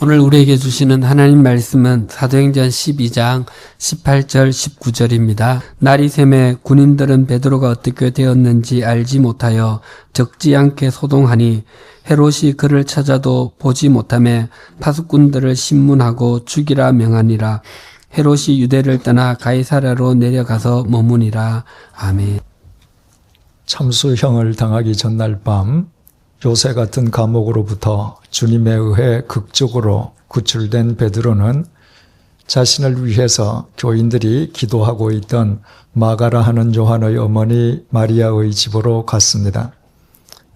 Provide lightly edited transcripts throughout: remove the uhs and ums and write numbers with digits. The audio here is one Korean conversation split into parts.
오늘 우리에게 주시는 하나님 말씀은 사도행전 12장 18절 19절입니다. 날이 새매 군인들은 베드로가 어떻게 되었는지 알지 못하여 적지 않게 소동하니 헤롯이 그를 찾아도 보지 못하매 파수꾼들을 신문하고 죽이라 명하니라. 헤롯이 유대를 떠나 가이사랴로 내려가서 머무니라. 아멘. 참수형을 당하기 전날 밤 요새 같은 감옥으로부터 주님에 의해 극적으로 구출된 베드로는 자신을 위해서 교인들이 기도하고 있던 마가라 하는 요한의 어머니 마리아의 집으로 갔습니다.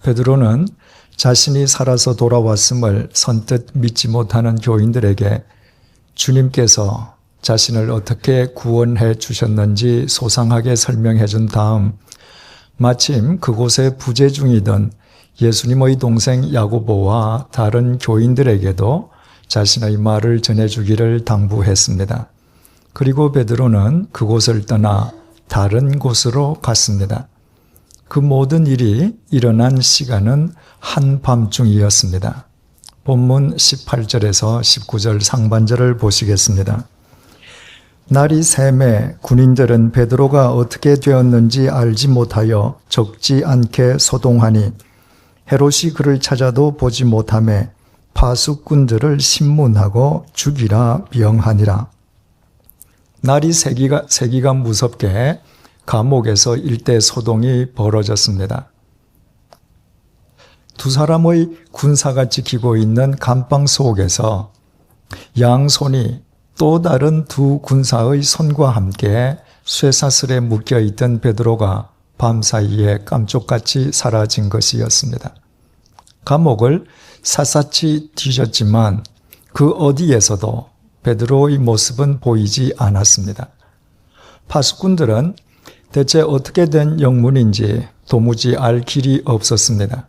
베드로는 자신이 살아서 돌아왔음을 선뜻 믿지 못하는 교인들에게 주님께서 자신을 어떻게 구원해 주셨는지 소상하게 설명해 준 다음 마침 그곳에 부재 중이던 예수님의 동생 야고보와 다른 교인들에게도 자신의 말을 전해주기를 당부했습니다. 그리고 베드로는 그곳을 떠나 다른 곳으로 갔습니다. 그 모든 일이 일어난 시간은 한밤중이었습니다. 본문 18절에서 19절 상반절을 보시겠습니다. 날이 새매 군인들은 베드로가 어떻게 되었는지 알지 못하여 적지 않게 소동하니 헤롯이 그를 찾아도 보지 못하매 파수꾼들을 신문하고 죽이라 명하니라. 날이 새기가 무섭게 감옥에서 일대 소동이 벌어졌습니다. 두 사람의 군사가 지키고 있는 감방 속에서 양손이 또 다른 두 군사의 손과 함께 쇠사슬에 묶여있던 베드로가 밤사이에 깜쪽같이 사라진 것이었습니다. 감옥을 샅샅이 뒤졌지만 그 어디에서도 베드로의 모습은 보이지 않았습니다. 파수꾼들은 대체 어떻게 된 영문인지 도무지 알 길이 없었습니다.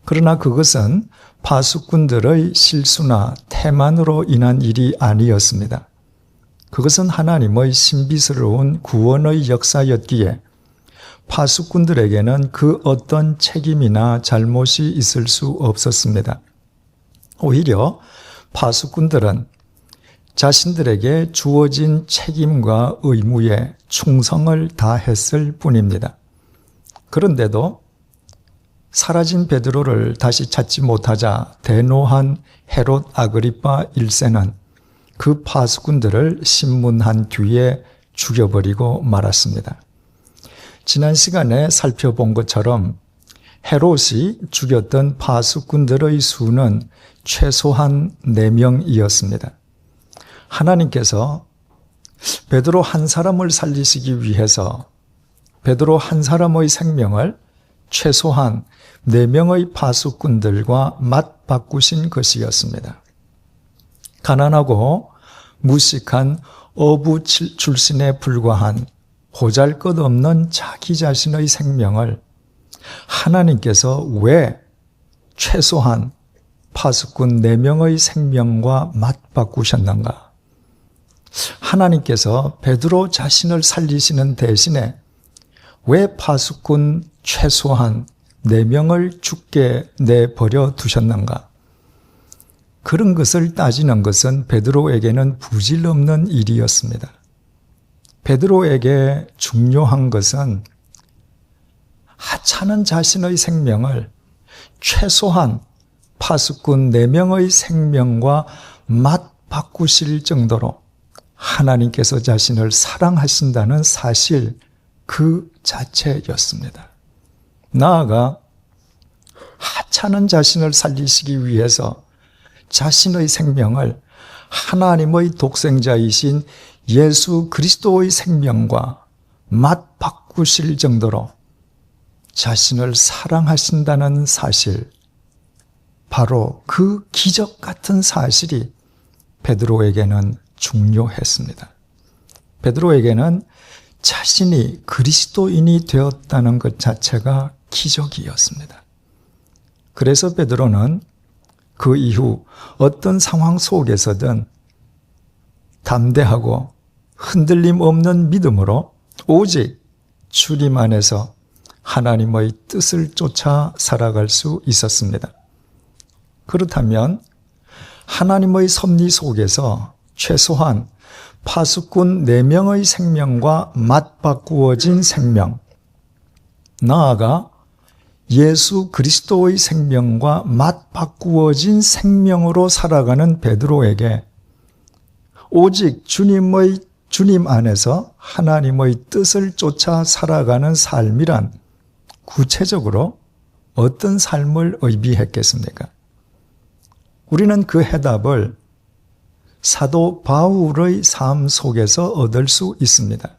그러나 그것은 파수꾼들의 실수나 태만으로 인한 일이 아니었습니다. 그것은 하나님의 신비스러운 구원의 역사였기에 파수꾼들에게는 그 어떤 책임이나 잘못이 있을 수 없었습니다. 오히려 파수꾼들은 자신들에게 주어진 책임과 의무에 충성을 다했을 뿐입니다. 그런데도 사라진 베드로를 다시 찾지 못하자 대노한 헤롯 아그리파 1세는 그 파수꾼들을 신문한 뒤에 죽여버리고 말았습니다. 지난 시간에 살펴본 것처럼 헤롯이 죽였던 파수꾼들의 수는 최소한 4명이었습니다. 하나님께서 베드로 한 사람을 살리시기 위해서 베드로 한 사람의 생명을 최소한 4명의 파수꾼들과 맞바꾸신 것이었습니다. 가난하고 무식한 어부 출신에 불과한 보잘것없는 자기 자신의 생명을 하나님께서 왜 최소한 파수꾼 4명의 생명과 맞바꾸셨는가? 하나님께서 베드로 자신을 살리시는 대신에 왜 파수꾼 최소한 4명을 죽게 내버려 두셨는가? 그런 것을 따지는 것은 베드로에게는 부질없는 일이었습니다. 베드로에게 중요한 것은 하찮은 자신의 생명을 최소한 파수꾼 4명의 생명과 맞바꾸실 정도로 하나님께서 자신을 사랑하신다는 사실 그 자체였습니다. 나아가 하찮은 자신을 살리시기 위해서 자신의 생명을 하나님의 독생자이신 예수 그리스도의 생명과 맞바꾸실 정도로 자신을 사랑하신다는 사실, 바로 그 기적 같은 사실이 베드로에게는 중요했습니다. 베드로에게는 자신이 그리스도인이 되었다는 것 자체가 기적이었습니다. 그래서 베드로는 그 이후 어떤 상황 속에서든 담대하고 흔들림 없는 믿음으로 오직 주님 안에서 하나님의 뜻을 쫓아 살아갈 수 있었습니다. 그렇다면 하나님의 섭리 속에서 최소한 파수꾼 4명의 생명과 맞바꾸어진 생명, 나아가 예수 그리스도의 생명과 맞바꾸어진 생명으로 살아가는 베드로에게 오직 주님 안에서 하나님의 뜻을 쫓아 살아가는 삶이란 구체적으로 어떤 삶을 의미했겠습니까? 우리는 그 해답을 사도 바울의 삶 속에서 얻을 수 있습니다.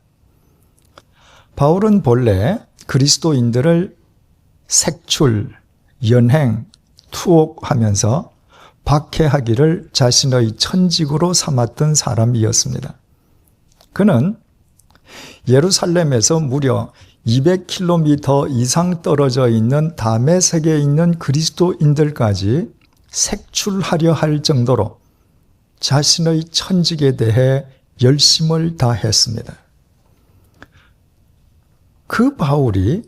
바울은 본래 그리스도인들을 색출, 연행, 투옥하면서 박해하기를 자신의 천직으로 삼았던 사람이었습니다. 그는 예루살렘에서 무려 200km 이상 떨어져 있는 다메섹에 있는 그리스도인들까지 색출하려 할 정도로 자신의 천직에 대해 열심을 다했습니다. 그 바울이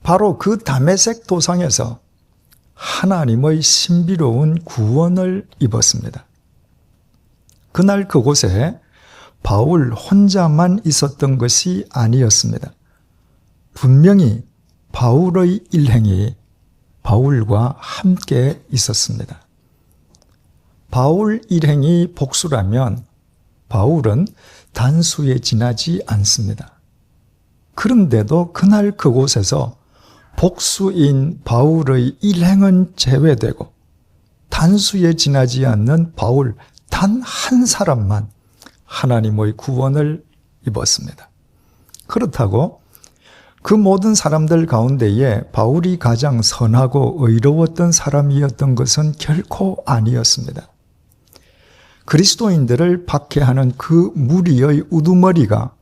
바로 그 다메섹 도상에서 하나님의 신비로운 구원을 입었습니다. 그날 그곳에 바울 혼자만 있었던 것이 아니었습니다. 분명히 바울의 일행이 바울과 함께 있었습니다. 바울 일행이 복수라면 바울은 단수에 지나지 않습니다. 그런데도 그날 그곳에서 복수인 바울의 일행은 제외되고 단수에 지나지 않는 바울 단 한 사람만 하나님의 구원을 입었습니다. 그렇다고 그 모든 사람들 가운데에 바울이 가장 선하고 의로웠던 사람이었던 것은 결코 아니었습니다. 그리스도인들을 박해하는 그 무리의 우두머리가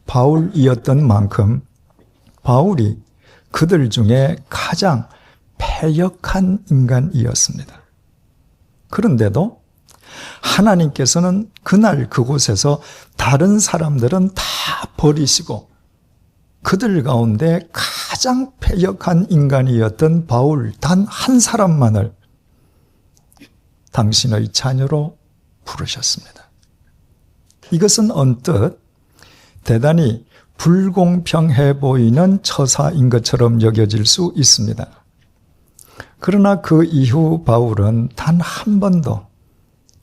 바울이었던 만큼 바울이 그들 중에 가장 패역한 인간이었습니다. 그런데도 하나님께서는 그날 그곳에서 다른 사람들은 다 버리시고 그들 가운데 가장 패역한 인간이었던 바울 단 한 사람만을 당신의 자녀로 부르셨습니다. 이것은 언뜻 대단히 불공평해 보이는 처사인 것처럼 여겨질 수 있습니다. 그러나 그 이후 바울은 단 한 번도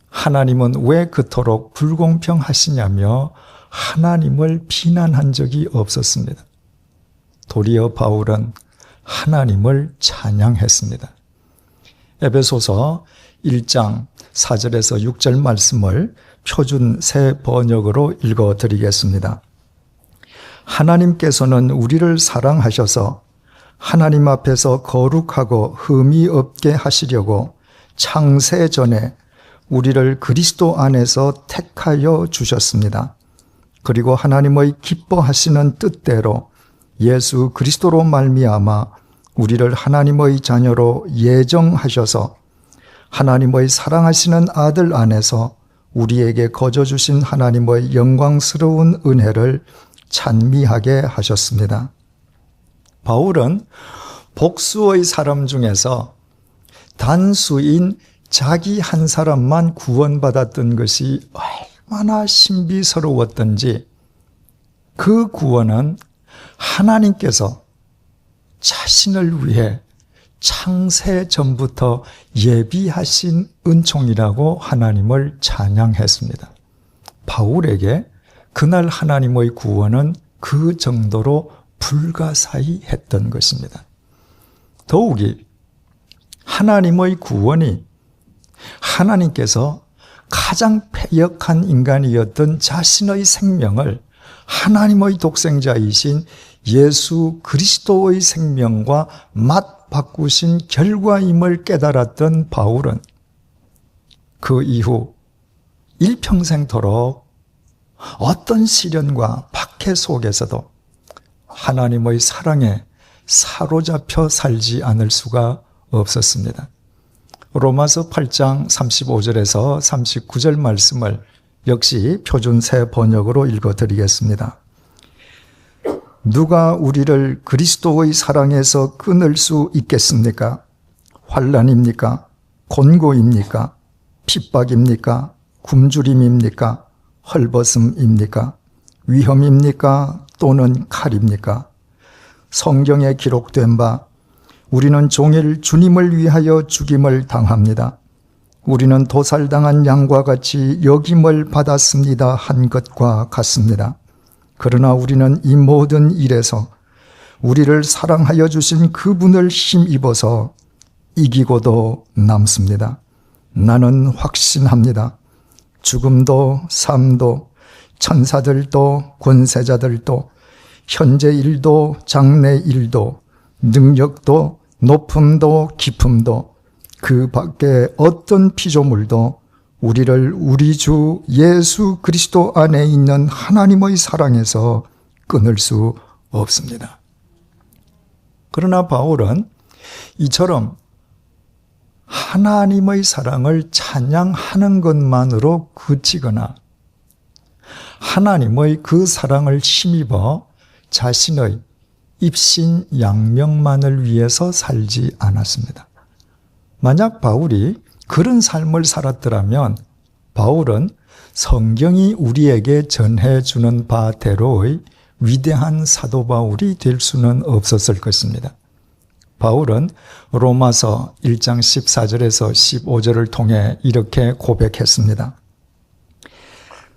하나님은 왜 그토록 불공평하시냐며 하나님을 비난한 적이 없었습니다. 도리어 바울은 하나님을 찬양했습니다. 에베소서 1장 4절에서 6절 말씀을 표준 새 번역으로 읽어드리겠습니다. 하나님께서는 우리를 사랑하셔서 하나님 앞에서 거룩하고 흠이 없게 하시려고 창세 전에 우리를 그리스도 안에서 택하여 주셨습니다. 그리고 하나님의 기뻐하시는 뜻대로 예수 그리스도로 말미암아 우리를 하나님의 자녀로 예정하셔서 하나님의 사랑하시는 아들 안에서 우리에게 거저 주신 하나님의 영광스러운 은혜를 찬미하게 하셨습니다. 바울은 복수의 사람 중에서 단수인 자기 한 사람만 구원받았던 것이 얼마나 신비스러웠던지 그 구원은 하나님께서 자신을 위해 창세 전부터 예비하신 은총이라고 하나님을 찬양했습니다. 바울에게 그날 하나님의 구원은 그 정도로 불가사의했던 것입니다. 더욱이 하나님의 구원이 하나님께서 가장 패역한 인간이었던 자신의 생명을 하나님의 독생자이신 예수 그리스도의 생명과 맞바꾸신 결과임을 깨달았던 바울은 그 이후 일평생토록 어떤 시련과 박해 속에서도 하나님의 사랑에 사로잡혀 살지 않을 수가 없었습니다. 로마서 8장 35절에서 39절 말씀을 역시 표준 새 번역으로 읽어드리겠습니다. 누가 우리를 그리스도의 사랑에서 끊을 수 있겠습니까? 환난입니까? 곤고입니까? 핍박입니까? 굶주림입니까? 헐벗음입니까? 위험입니까? 또는 칼입니까? 성경에 기록된 바 우리는 종일 주님을 위하여 죽임을 당합니다. 우리는 도살당한 양과 같이 여김을 받았습니다 한 것과 같습니다. 그러나 우리는 이 모든 일에서 우리를 사랑하여 주신 그분을 힘입어서 이기고도 남습니다. 나는 확신합니다. 죽음도 삶도 천사들도 권세자들도 현재 일도 장래 일도 능력도 높음도 깊음도 그 밖에 어떤 피조물도 우리를 우리 주 예수 그리스도 안에 있는 하나님의 사랑에서 끊을 수 없습니다. 그러나 바울은 이처럼 하나님의 사랑을 찬양하는 것만으로 그치거나 하나님의 그 사랑을 힘입어 자신의 입신양명만을 위해서 살지 않았습니다. 만약 바울이 그런 삶을 살았더라면 바울은 성경이 우리에게 전해주는 바대로의 위대한 사도 바울이 될 수는 없었을 것입니다. 바울은 로마서 1장 14절에서 15절을 통해 이렇게 고백했습니다.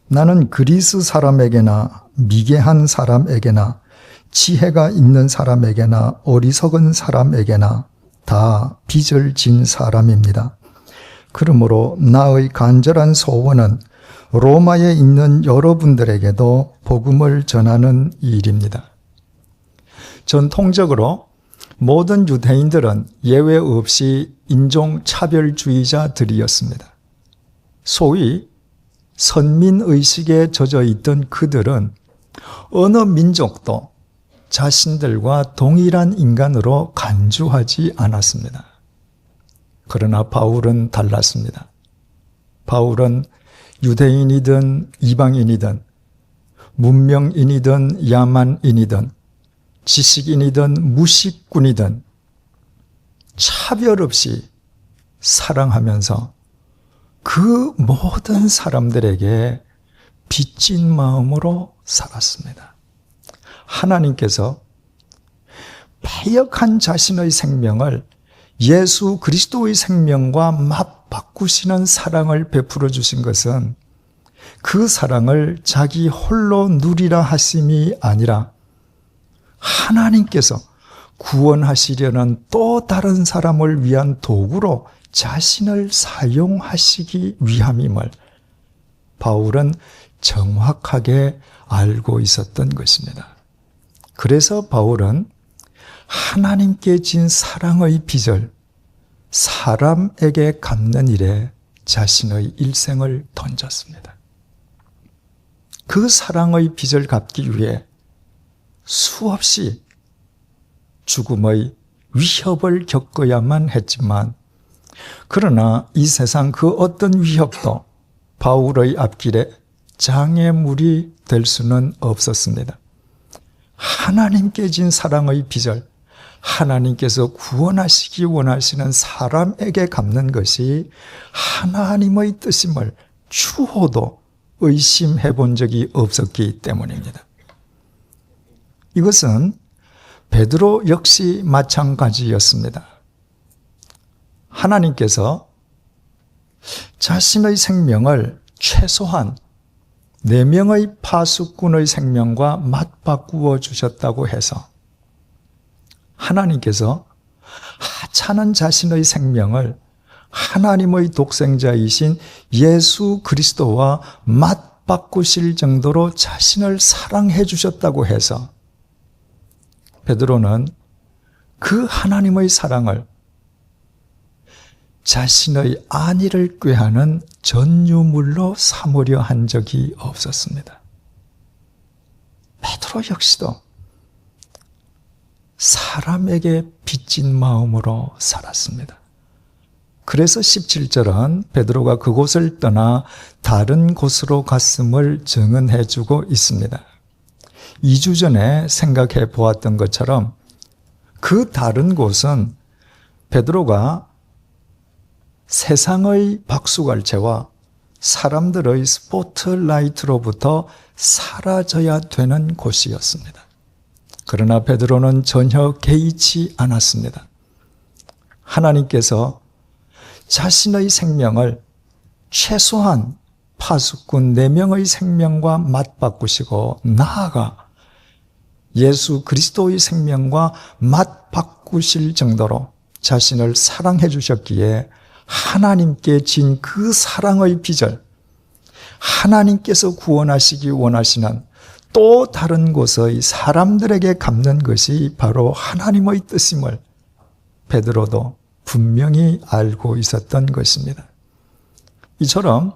나는 그리스 사람에게나 미개한 사람에게나 지혜가 있는 사람에게나 어리석은 사람에게나 다 빚을 진 사람입니다. 그러므로 나의 간절한 소원은 로마에 있는 여러분들에게도 복음을 전하는 일입니다. 전통적으로 모든 유대인들은 예외 없이 인종차별주의자들이었습니다. 소위 선민의식에 젖어 있던 그들은 어느 민족도 자신들과 동일한 인간으로 간주하지 않았습니다. 그러나 바울은 달랐습니다. 바울은 유대인이든 이방인이든 문명인이든 야만인이든 지식인이든 무식꾼이든 차별 없이 사랑하면서 그 모든 사람들에게 빚진 마음으로 살았습니다. 하나님께서 패역한 자신의 생명을 예수 그리스도의 생명과 맞바꾸시는 사랑을 베풀어 주신 것은 그 사랑을 자기 홀로 누리라 하심이 아니라 하나님께서 구원하시려는 또 다른 사람을 위한 도구로 자신을 사용하시기 위함임을 바울은 정확하게 알고 있었던 것입니다. 그래서 바울은 하나님께 진 사랑의 빚을 사람에게 갚는 일에 자신의 일생을 던졌습니다. 그 사랑의 빚을 갚기 위해 수없이 죽음의 위협을 겪어야만 했지만 그러나 이 세상 그 어떤 위협도 바울의 앞길에 장애물이 될 수는 없었습니다. 하나님께 진 사랑의 빚을 하나님께서 구원하시기 원하시는 사람에게 갚는 것이 하나님의 뜻임을 추호도 의심해 본 적이 없었기 때문입니다. 이것은 베드로 역시 마찬가지였습니다. 하나님께서 자신의 생명을 최소한 4명의 파수꾼의 생명과 맞바꾸어 주셨다고 해서 하나님께서 하찮은 자신의 생명을 하나님의 독생자이신 예수 그리스도와 맞바꾸실 정도로 자신을 사랑해 주셨다고 해서 베드로는 그 하나님의 사랑을 자신의 안위를 꾀하는 전유물로 삼으려 한 적이 없었습니다. 베드로 역시도 사람에게 빚진 마음으로 살았습니다. 그래서 17절은 베드로가 그곳을 떠나 다른 곳으로 갔음을 증언해 주고 있습니다. 2주 전에 생각해 보았던 것처럼 그 다른 곳은 베드로가 세상의 박수갈채와 사람들의 스포트라이트로부터 사라져야 되는 곳이었습니다. 그러나 베드로는 전혀 개의치 않았습니다. 하나님께서 자신의 생명을 최소한 파수꾼 4명의 생명과 맞바꾸시고 나아가 예수 그리스도의 생명과 맞바꾸실 정도로 자신을 사랑해 주셨기에 하나님께 진 그 사랑의 빚을 하나님께서 구원하시기 원하시는 또 다른 곳의 사람들에게 갚는 것이 바로 하나님의 뜻임을 베드로도 분명히 알고 있었던 것입니다. 이처럼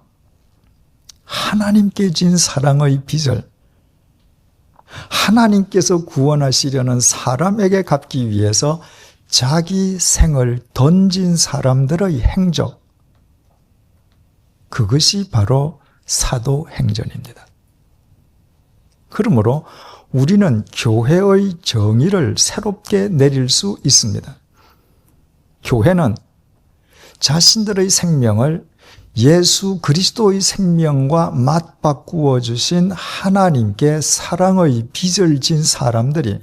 하나님께 진 사랑의 빚을 하나님께서 구원하시려는 사람에게 갚기 위해서 자기 생을 던진 사람들의 행적, 그것이 바로 사도행전입니다. 그러므로 우리는 교회의 정의를 새롭게 내릴 수 있습니다. 교회는 자신들의 생명을 예수 그리스도의 생명과 맞바꾸어 주신 하나님께 사랑의 빚을 진 사람들이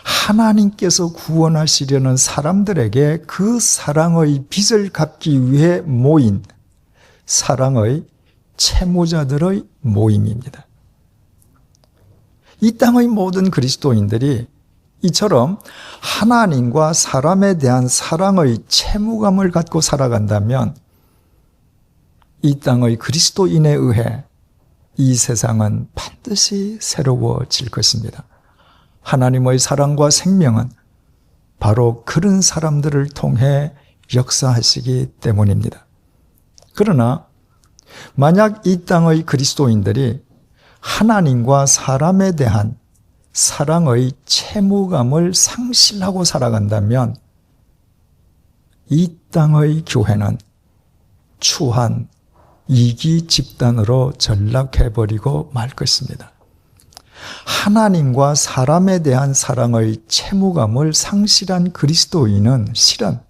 하나님께서 구원하시려는 사람들에게 그 사랑의 빚을 갚기 위해 모인 사랑의 채무자들의 모임입니다. 이 땅의 모든 그리스도인들이 이처럼 하나님과 사람에 대한 사랑의 채무감을 갖고 살아간다면 이 땅의 그리스도인에 의해 이 세상은 반드시 새로워질 것입니다. 하나님의 사랑과 생명은 바로 그런 사람들을 통해 역사하시기 때문입니다. 그러나 만약 이 땅의 그리스도인들이 하나님과 사람에 대한 사랑의 채무감을 상실하고 살아간다면 이 땅의 교회는 추한 이기 집단으로 전락해버리고 말 것입니다. 하나님과 사람에 대한 사랑의 채무감을 상실한 그리스도인은 실은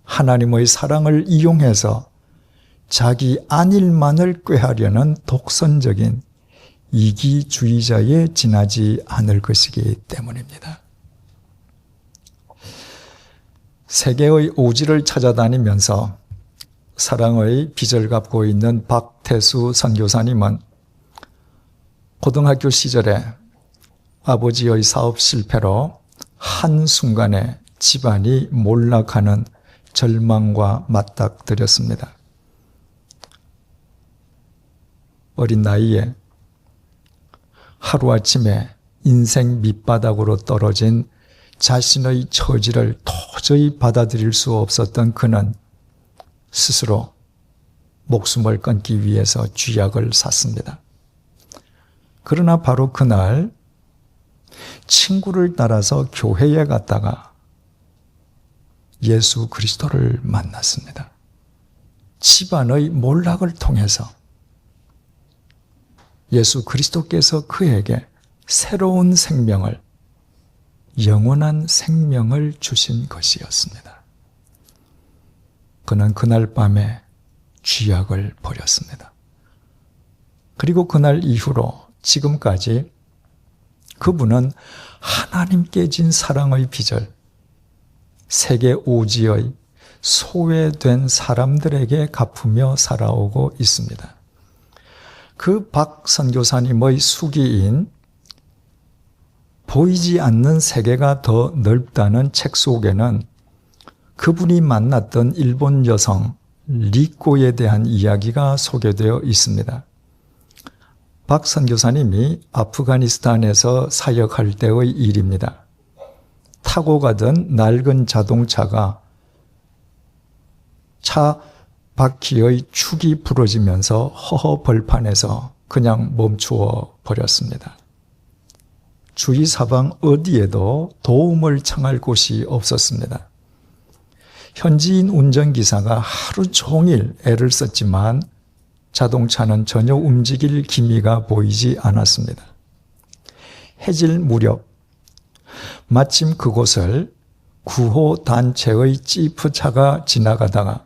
하나님의 사랑을 이용해서 자기 안일만을 꾀하려는 독선적인 이기주의자에 지나지 않을 것이기 때문입니다. 세계의 오지를 찾아다니면서 사랑의 빚을 갚고 있는 박태수 선교사님은 고등학교 시절에 아버지의 사업 실패로 한순간에 집안이 몰락하는 절망과 맞닥뜨렸습니다. 어린 나이에 하루아침에 인생 밑바닥으로 떨어진 자신의 처지를 도저히 받아들일 수 없었던 그는 스스로 목숨을 끊기 위해서 쥐약을 샀습니다. 그러나 바로 그날 친구를 따라서 교회에 갔다가 예수 그리스도를 만났습니다. 집안의 몰락을 통해서 예수 그리스도께서 그에게 새로운 생명을, 영원한 생명을 주신 것이었습니다. 그는 그날 밤에 쥐약을 버렸습니다. 그리고 그날 이후로 지금까지 그분은 하나님께 진 사랑의 빚을 세계 오지의 소외된 사람들에게 갚으며 살아오고 있습니다. 그 박 선교사님의 수기인 보이지 않는 세계가 더 넓다는 책 속에는 그분이 만났던 일본 여성 리코에 대한 이야기가 소개되어 있습니다. 박 선교사님이 아프가니스탄에서 사역할 때의 일입니다. 타고 가던 낡은 자동차가 차 바퀴의 축이 부러지면서 허허벌판에서 그냥 멈추어 버렸습니다. 주위 사방 어디에도 도움을 청할 곳이 없었습니다. 현지인 운전기사가 하루 종일 애를 썼지만 자동차는 전혀 움직일 기미가 보이지 않았습니다. 해질 무렵 마침 그곳을 구호단체의 지프차가 지나가다가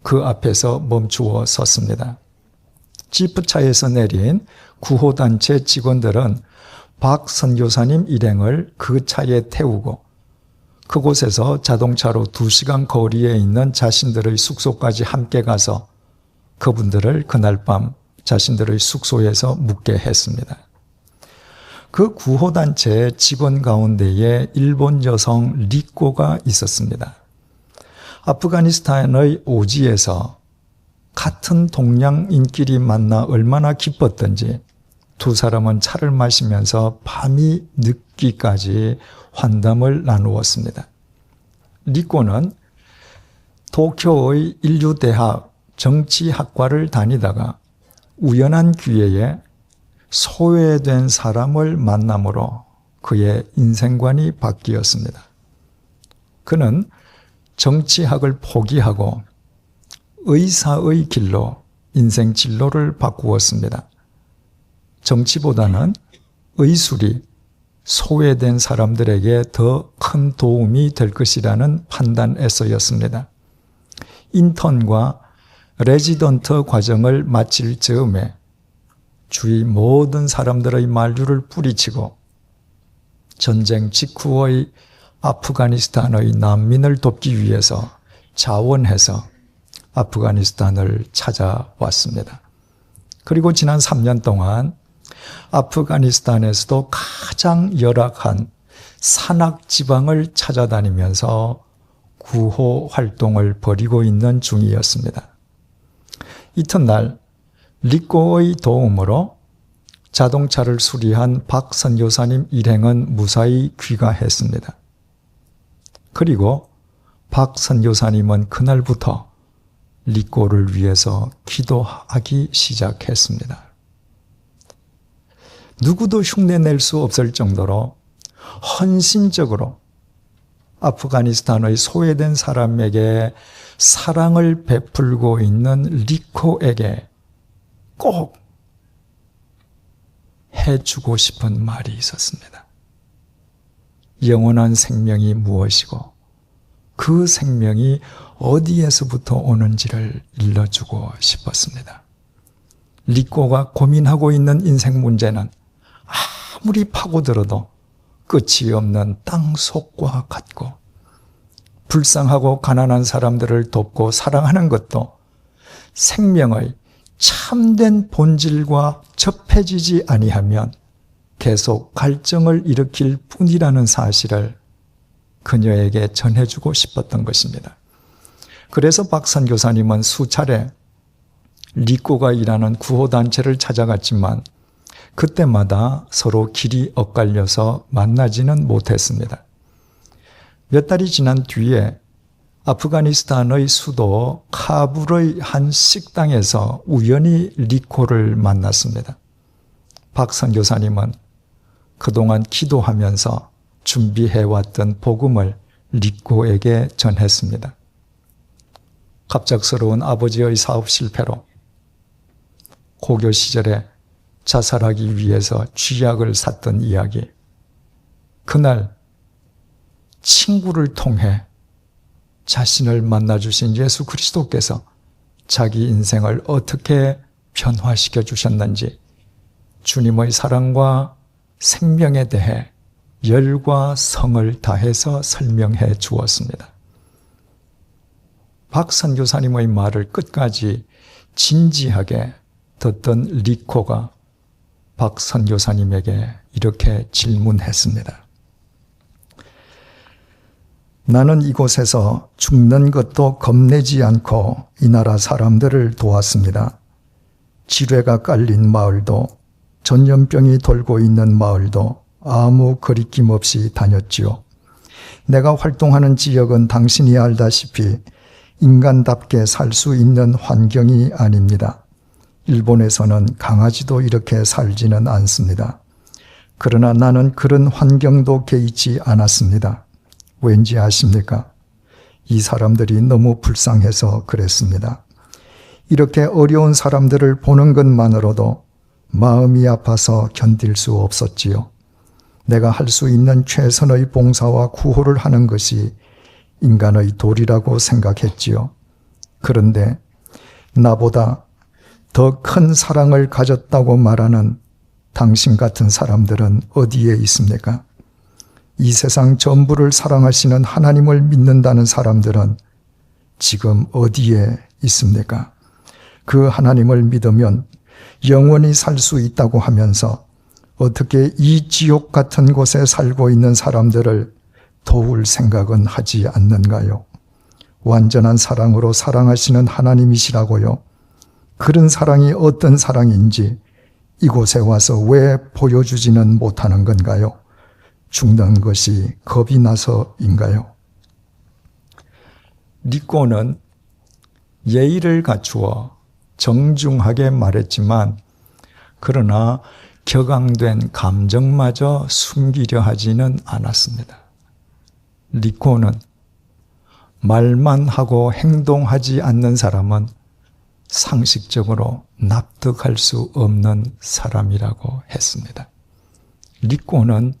그 앞에서 멈추어 섰습니다. 지프차에서 내린 구호단체 직원들은 박 선교사님 일행을 그 차에 태우고 그곳에서 자동차로 2시간 거리에 있는 자신들의 숙소까지 함께 가서 그분들을 그날 밤 자신들의 숙소에서 묵게 했습니다. 그 구호단체 직원 가운데에 일본 여성 리꼬가 있었습니다. 아프가니스탄의 오지에서 같은 동양인끼리 만나 얼마나 기뻤던지 두 사람은 차를 마시면서 밤이 늦기까지 환담을 나누었습니다. 리꼬는 도쿄의 인류대학 정치학과를 다니다가 우연한 기회에 소외된 사람을 만남으로 그의 인생관이 바뀌었습니다. 그는 정치학을 포기하고 의사의 길로 인생 진로를 바꾸었습니다. 정치보다는 의술이 소외된 사람들에게 더 큰 도움이 될 것이라는 판단에서였습니다. 인턴과 레지던트 과정을 마칠 즈음에 주위 모든 사람들의 만류를 뿌리치고 전쟁 직후의 아프가니스탄의 난민을 돕기 위해서 자원해서 아프가니스탄을 찾아왔습니다. 그리고 지난 3년 동안 아프가니스탄에서도 가장 열악한 산악 지방을 찾아다니면서 구호 활동을 벌이고 있는 중이었습니다. 이튿날 리꼬의 도움으로 자동차를 수리한 박 선교사님 일행은 무사히 귀가했습니다. 그리고 박 선교사님은 그날부터 리꼬를 위해서 기도하기 시작했습니다. 누구도 흉내낼 수 없을 정도로 헌신적으로 아프가니스탄의 소외된 사람에게 사랑을 베풀고 있는 리코에게 꼭 해주고 싶은 말이 있었습니다. 영원한 생명이 무엇이고 그 생명이 어디에서부터 오는지를 일러주고 싶었습니다. 리꼬가 고민하고 있는 인생 문제는 아무리 파고들어도 끝이 없는 땅속과 같고 불쌍하고 가난한 사람들을 돕고 사랑하는 것도 생명의 참된 본질과 접해지지 아니하면 계속 갈증을 일으킬 뿐이라는 사실을 그녀에게 전해주고 싶었던 것입니다. 그래서 박 선교사님은 수차례 리꼬가 일하는 구호단체를 찾아갔지만 그때마다 서로 길이 엇갈려서 만나지는 못했습니다. 몇 달이 지난 뒤에 아프가니스탄의 수도 카불의 한 식당에서 우연히 리코를 만났습니다. 박 선교사님은 그동안 기도하면서 준비해왔던 복음을 리코에게 전했습니다. 갑작스러운 아버지의 사업 실패로 고교 시절에 자살하기 위해서 쥐약을 샀던 이야기. 그날 친구를 통해 자신을 만나주신 예수 그리스도께서 자기 인생을 어떻게 변화시켜 주셨는지 주님의 사랑과 생명에 대해 열과 성을 다해서 설명해 주었습니다. 박 선교사님의 말을 끝까지 진지하게 듣던 리코가 박 선교사님에게 이렇게 질문했습니다. 나는 이곳에서 죽는 것도 겁내지 않고 이 나라 사람들을 도왔습니다. 지뢰가 깔린 마을도 전염병이 돌고 있는 마을도 아무 거리낌 없이 다녔지요. 내가 활동하는 지역은 당신이 알다시피 인간답게 살 수 있는 환경이 아닙니다. 일본에서는 강아지도 이렇게 살지는 않습니다. 그러나 나는 그런 환경도 개의치 않았습니다. 왠지 아십니까? 이 사람들이 너무 불쌍해서 그랬습니다. 이렇게 어려운 사람들을 보는 것만으로도 마음이 아파서 견딜 수 없었지요. 내가 할 수 있는 최선의 봉사와 구호를 하는 것이 인간의 도리라고 생각했지요. 그런데 나보다 더 큰 사랑을 가졌다고 말하는 당신 같은 사람들은 어디에 있습니까? 이 세상 전부를 사랑하시는 하나님을 믿는다는 사람들은 지금 어디에 있습니까? 그 하나님을 믿으면 영원히 살 수 있다고 하면서 어떻게 이 지옥 같은 곳에 살고 있는 사람들을 도울 생각은 하지 않는가요? 완전한 사랑으로 사랑하시는 하나님이시라고요. 그런 사랑이 어떤 사랑인지 이곳에 와서 왜 보여주지는 못하는 건가요? 죽는 것이 겁이 나서인가요? 니꼬는 예의를 갖추어 정중하게 말했지만 그러나 격앙된 감정마저 숨기려 하지는 않았습니다. 니꼬는 말만 하고 행동하지 않는 사람은 상식적으로 납득할 수 없는 사람이라고 했습니다. 니꼬는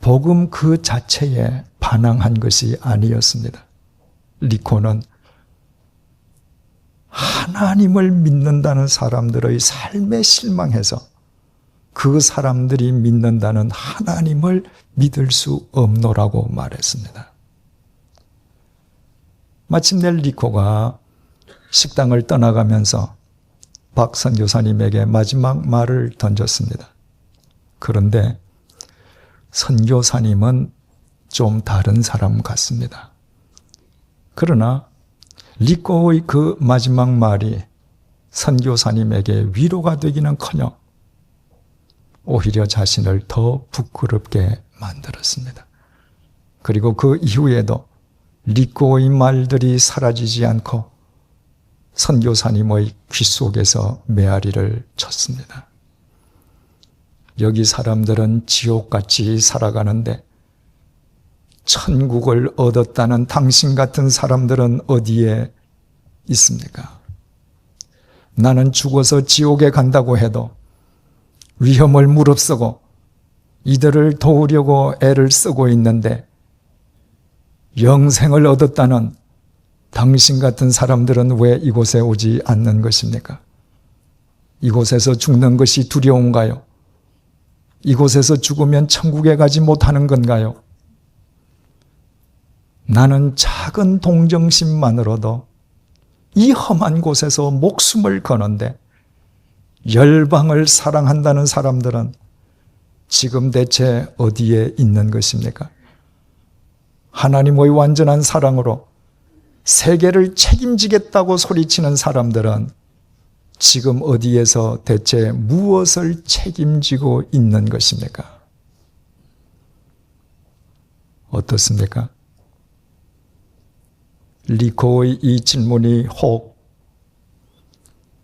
복음 그 자체에 반항한 것이 아니었습니다. 니꼬는 하나님을 믿는다는 사람들의 삶에 실망해서 그 사람들이 믿는다는 하나님을 믿을 수 없노라고 말했습니다. 마침내 니꼬가 식당을 떠나가면서 박 선교사님에게 마지막 말을 던졌습니다. 그런데 선교사님은 좀 다른 사람 같습니다. 그러나 니꼬의 그 마지막 말이 선교사님에게 위로가 되기는커녕 오히려 자신을 더 부끄럽게 만들었습니다. 그리고 그 이후에도 니꼬의 말들이 사라지지 않고 선교사님의 귀 속에서 메아리를 쳤습니다. 여기 사람들은 지옥같이 살아가는데 천국을 얻었다는 당신 같은 사람들은 어디에 있습니까? 나는 죽어서 지옥에 간다고 해도 위험을 무릅쓰고 이들을 도우려고 애를 쓰고 있는데 영생을 얻었다는 당신 같은 사람들은 왜 이곳에 오지 않는 것입니까? 이곳에서 죽는 것이 두려운가요? 이곳에서 죽으면 천국에 가지 못하는 건가요? 나는 작은 동정심만으로도 이 험한 곳에서 목숨을 거는데 열방을 사랑한다는 사람들은 지금 대체 어디에 있는 것입니까? 하나님의 완전한 사랑으로 세계를 책임지겠다고 소리치는 사람들은 지금 어디에서 대체 무엇을 책임지고 있는 것입니까? 어떻습니까? 니코의 이 질문이 혹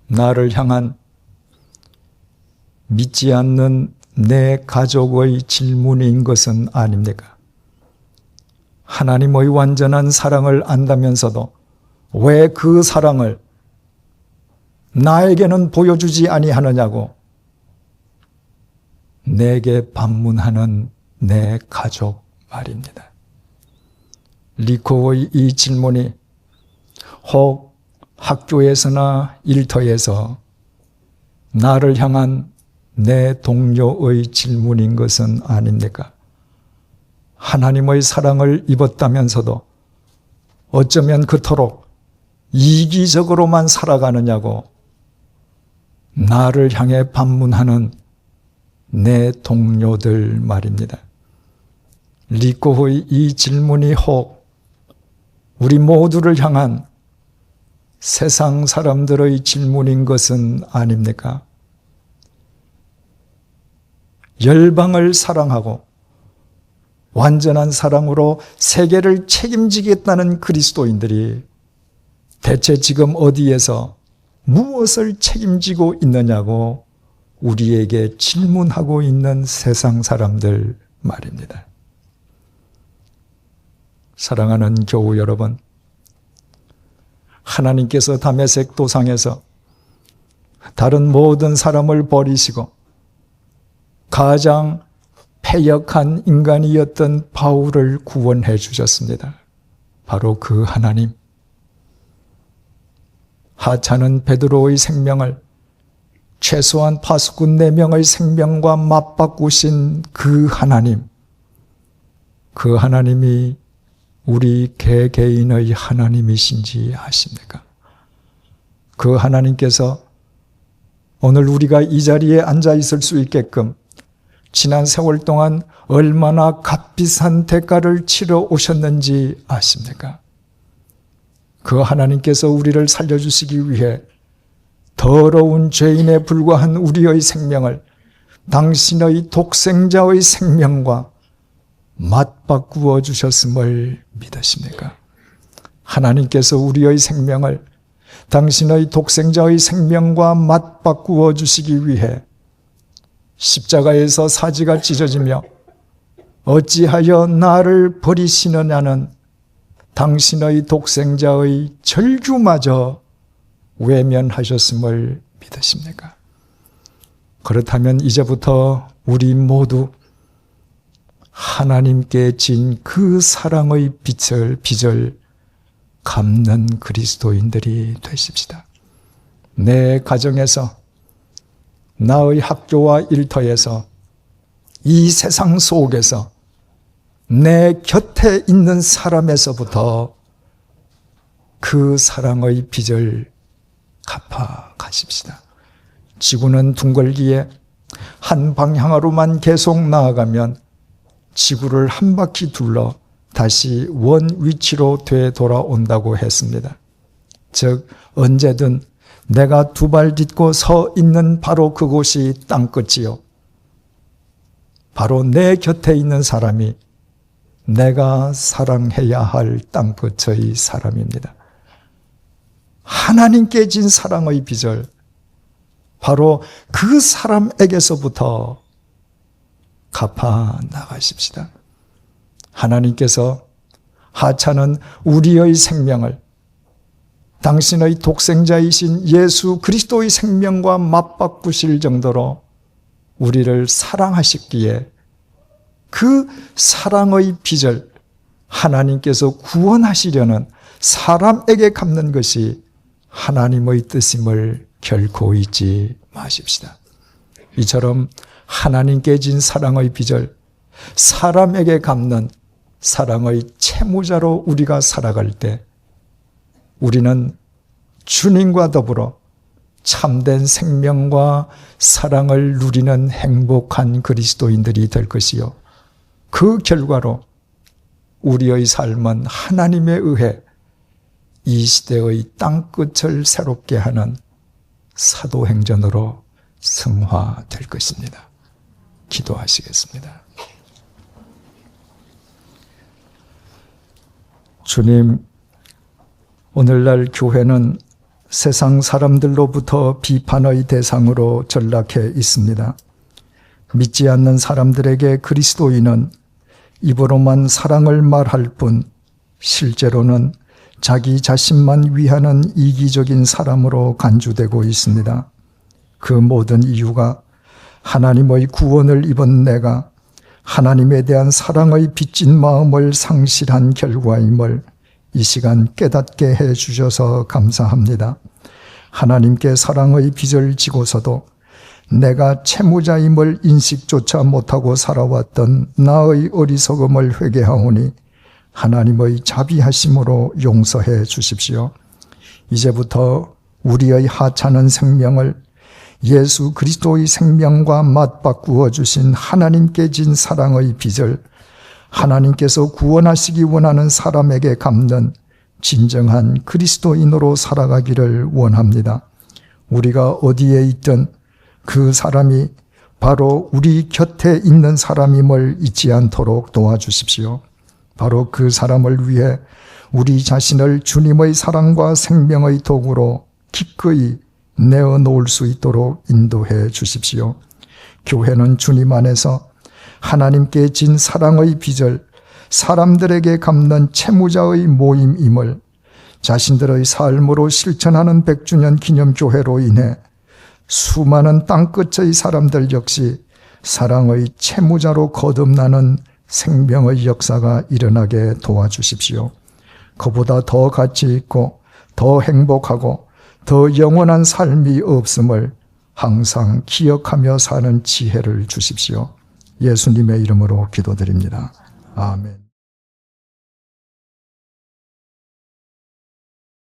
나를 향한 믿지 않는 내 가족의 질문인 것은 아닙니까? 하나님의 완전한 사랑을 안다면서도 왜 그 사랑을 나에게는 보여주지 아니하느냐고 내게 반문하는 내 가족 말입니다. 니코의 이 질문이 혹 학교에서나 일터에서 나를 향한 내 동료의 질문인 것은 아닙니까? 하나님의 사랑을 입었다면서도 어쩌면 그토록 이기적으로만 살아가느냐고 나를 향해 반문하는 내 동료들 말입니다. 니코의 이 질문이 혹 우리 모두를 향한 세상 사람들의 질문인 것은 아닙니까? 열방을 사랑하고 완전한 사랑으로 세계를 책임지겠다는 그리스도인들이 대체 지금 어디에서 무엇을 책임지고 있느냐고 우리에게 질문하고 있는 세상 사람들 말입니다. 사랑하는 교우 여러분, 하나님께서 다메섹 도상에서 다른 모든 사람을 버리시고 가장 패역한 인간이었던 바울을 구원해 주셨습니다. 바로 그 하나님, 하찮은 베드로의 생명을 최소한 파수꾼 4명의 생명과 맞바꾸신 그 하나님, 그 하나님이 우리 개개인의 하나님이신지 아십니까? 그 하나님께서 오늘 우리가 이 자리에 앉아 있을 수 있게끔 지난 세월 동안 얼마나 값비싼 대가를 치러 오셨는지 아십니까? 그 하나님께서 우리를 살려주시기 위해 더러운 죄인에 불과한 우리의 생명을 당신의 독생자의 생명과 맞바꾸어 주셨음을 믿으십니까? 하나님께서 우리의 생명을 당신의 독생자의 생명과 맞바꾸어 주시기 위해 십자가에서 사지가 찢어지며 어찌하여 나를 버리시느냐는 당신의 독생자의 절규마저 외면하셨음을 믿으십니까? 그렇다면 이제부터 우리 모두 하나님께 진 그 사랑의 빚을 갚는 그리스도인들이 되십시다. 내 가정에서, 나의 학교와 일터에서, 이 세상 속에서, 내 곁에 있는 사람에서부터 그 사랑의 빚을 갚아 가십시다. 지구는 둥글기에 한 방향으로만 계속 나아가면 지구를 한 바퀴 둘러 다시 원 위치로 되돌아온다고 했습니다. 즉 언제든 내가 2발 딛고 서 있는 바로 그곳이 땅끝이요, 바로 내 곁에 있는 사람이 내가 사랑해야 할 땅끝의 사람입니다. 하나님께 진 사랑의 빚을 바로 그 사람에게서부터 갚아 나가십시다. 하나님께서 하찮은 우리의 생명을 당신의 독생자이신 예수 그리스도의 생명과 맞바꾸실 정도로 우리를 사랑하셨기에 그 사랑의 빚을 하나님께서 구원하시려는 사람에게 갚는 것이 하나님의 뜻임을 결코 잊지 마십시다. 이처럼 하나님께 진 사랑의 빚을 사람에게 갚는 사랑의 채무자로 우리가 살아갈 때 우리는 주님과 더불어 참된 생명과 사랑을 누리는 행복한 그리스도인들이 될 것이요, 그 결과로 우리의 삶은 하나님에 의해 이 시대의 땅끝을 새롭게 하는 사도행전으로 승화될 것입니다. 기도하시겠습니다. 주님, 오늘날 교회는 세상 사람들로부터 비판의 대상으로 전락해 있습니다. 믿지 않는 사람들에게 그리스도인은 입으로만 사랑을 말할 뿐 실제로는 자기 자신만 위하는 이기적인 사람으로 간주되고 있습니다. 그 모든 이유가 하나님의 구원을 입은 내가 하나님에 대한 사랑의 빚진 마음을 상실한 결과임을 이 시간 깨닫게 해 주셔서 감사합니다. 하나님께 사랑의 빚을 지고서도 내가 채무자임을 인식조차 못하고 살아왔던 나의 어리석음을 회개하오니 하나님의 자비하심으로 용서해 주십시오. 이제부터 우리의 하찮은 생명을 예수 그리스도의 생명과 맞바꾸어 주신 하나님께 진 사랑의 빚을 하나님께서 구원하시기 원하는 사람에게 갚는 진정한 그리스도인으로 살아가기를 원합니다. 우리가 어디에 있든 그 사람이 바로 우리 곁에 있는 사람임을 잊지 않도록 도와주십시오. 바로 그 사람을 위해 우리 자신을 주님의 사랑과 생명의 도구로 기꺼이 내어놓을 수 있도록 인도해 주십시오. 교회는 주님 안에서 하나님께 진 사랑의 빚을 사람들에게 갚는 채무자의 모임임을 자신들의 삶으로 실천하는 100주년 기념교회로 인해 수많은 땅끝의 사람들 역시 사랑의 채무자로 거듭나는 생명의 역사가 일어나게 도와주십시오. 그보다 더 가치 있고 더 행복하고 더 영원한 삶이 없음을 항상 기억하며 사는 지혜를 주십시오. 예수님의 이름으로 기도드립니다. 아멘.